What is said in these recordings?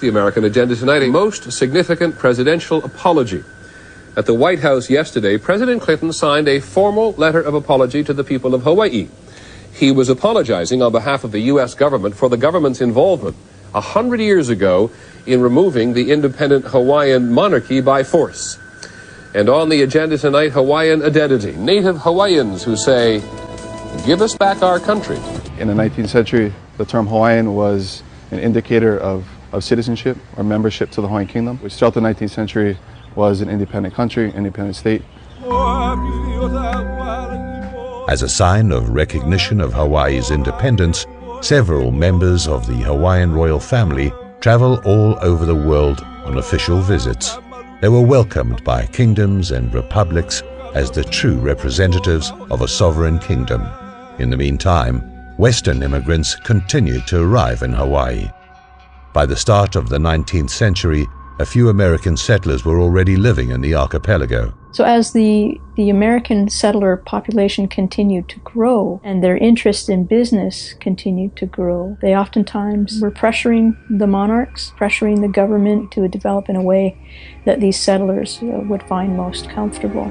the American agenda tonight, a most significant presidential apology. At the White House yesterday, President Clinton signed a formal letter of apology to the people of Hawaii. He was apologizing on behalf of the U.S. government for the government's involvement 100 years ago in removing the independent Hawaiian monarchy by force. And on the agenda tonight, Hawaiian identity. Native Hawaiians who say, "Give us back our country." In the 19th century, the term Hawaiian was an indicator of citizenship or membership to the Hawaiian Kingdom, which throughout the 19th century was an independent country, independent state. As a sign of recognition of Hawaii's independence, several members of the Hawaiian royal family travel all over the world on official visits. They were welcomed by kingdoms and republics as the true representatives of a sovereign kingdom. In the meantime, Western immigrants continued to arrive in Hawaii. By the start of the 19th century, a few American settlers were already living in the archipelago. So as the American settler population continued to grow and their interest in business continued to grow, they oftentimes were pressuring the monarchs, pressuring the government to develop in a way that these settlers would find most comfortable.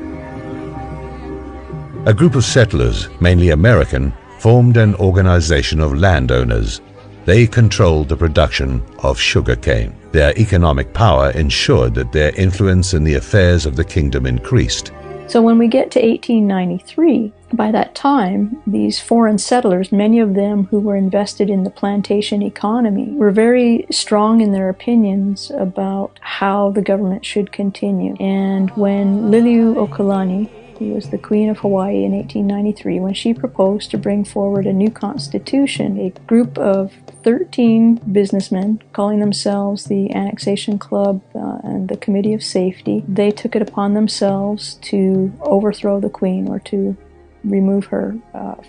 A group of settlers, mainly American, formed an organization of landowners. They controlled the production of sugarcane. Their economic power ensured that their influence in the affairs of the kingdom increased. So when we get to 1893, by that time, these foreign settlers, many of them who were invested in the plantation economy, were very strong in their opinions about how the government should continue. And when Liliuokalani, who was the Queen of Hawaii in 1893, when she proposed to bring forward a new constitution, a group of 13 businessmen, calling themselves the Annexation Club and the Committee of Safety, they took it upon themselves to overthrow the Queen, or to remove her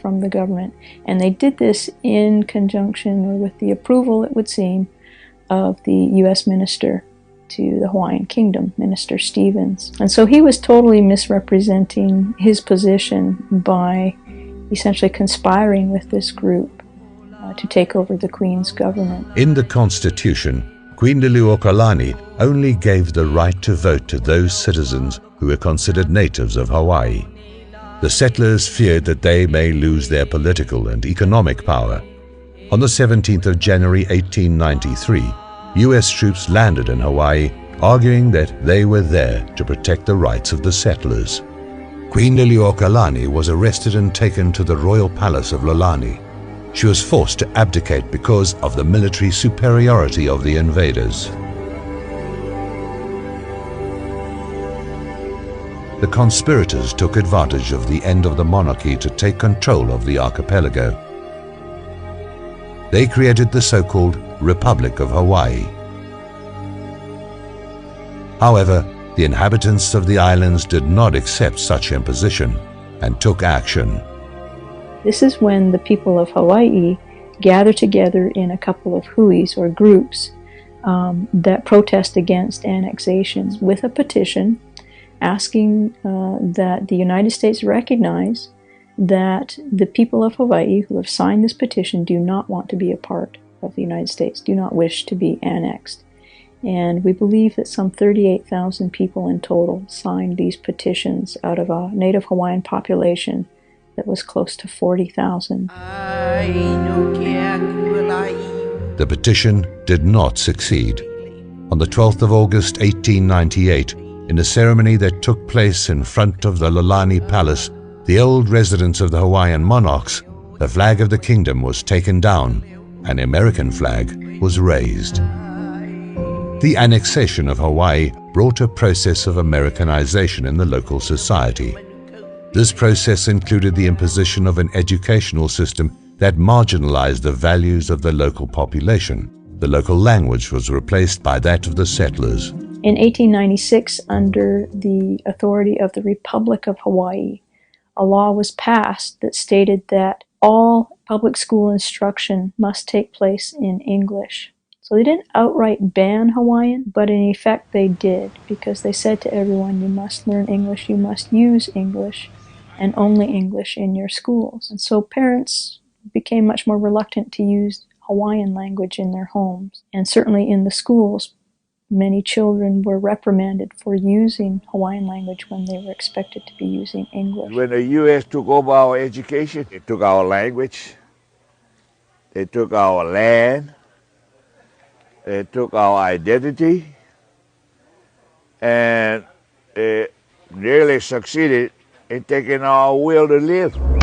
from the government. And they did this in conjunction, or with the approval, it would seem, of the U.S. minister to the Hawaiian Kingdom, Minister Stevens. And so he was totally misrepresenting his position by essentially conspiring with this group to take over the Queen's government. In the Constitution, Queen Liliuokalani only gave the right to vote to those citizens who were considered natives of Hawaii. The settlers feared that they may lose their political and economic power. On the 17th of January 1893, U.S. troops landed in Hawaii, arguing that they were there to protect the rights of the settlers. Queen Liliuokalani was arrested and taken to the royal palace of Lolani. She was forced to abdicate because of the military superiority of the invaders. The conspirators took advantage of the end of the monarchy to take control of the archipelago. They created the so-called Republic of Hawaii. However, the inhabitants of the islands did not accept such imposition and took action. This is when the people of Hawaii gather together in a couple of huis, or groups, that protest against annexations, with a petition asking that the United States recognize that the people of Hawaii who have signed this petition do not want to be a part of the United States, do not wish to be annexed. And we believe that some 38,000 people in total signed these petitions out of a Native Hawaiian population that was close to 40,000. The petition did not succeed. On the 12th of August 1898, in a ceremony that took place in front of the Lolani Palace, the old residence of the Hawaiian monarchs, the flag of the kingdom was taken down, and the American flag was raised. The annexation of Hawaii brought a process of Americanization in the local society. This process included the imposition of an educational system that marginalized the values of the local population. The local language was replaced by that of the settlers. In 1896, under the authority of the Republic of Hawaii, a law was passed that stated that all public school instruction must take place in English. So they didn't outright ban Hawaiian, but in effect they did, because they said to everyone, you must learn English, you must use English, and only English in your schools. And so parents became much more reluctant to use Hawaiian language in their homes. And certainly in the schools, many children were reprimanded for using Hawaiian language when they were expected to be using English. When the U.S. took over our education, they took our language, they took our land, they took our identity, and they nearly succeeded in taking our will to live.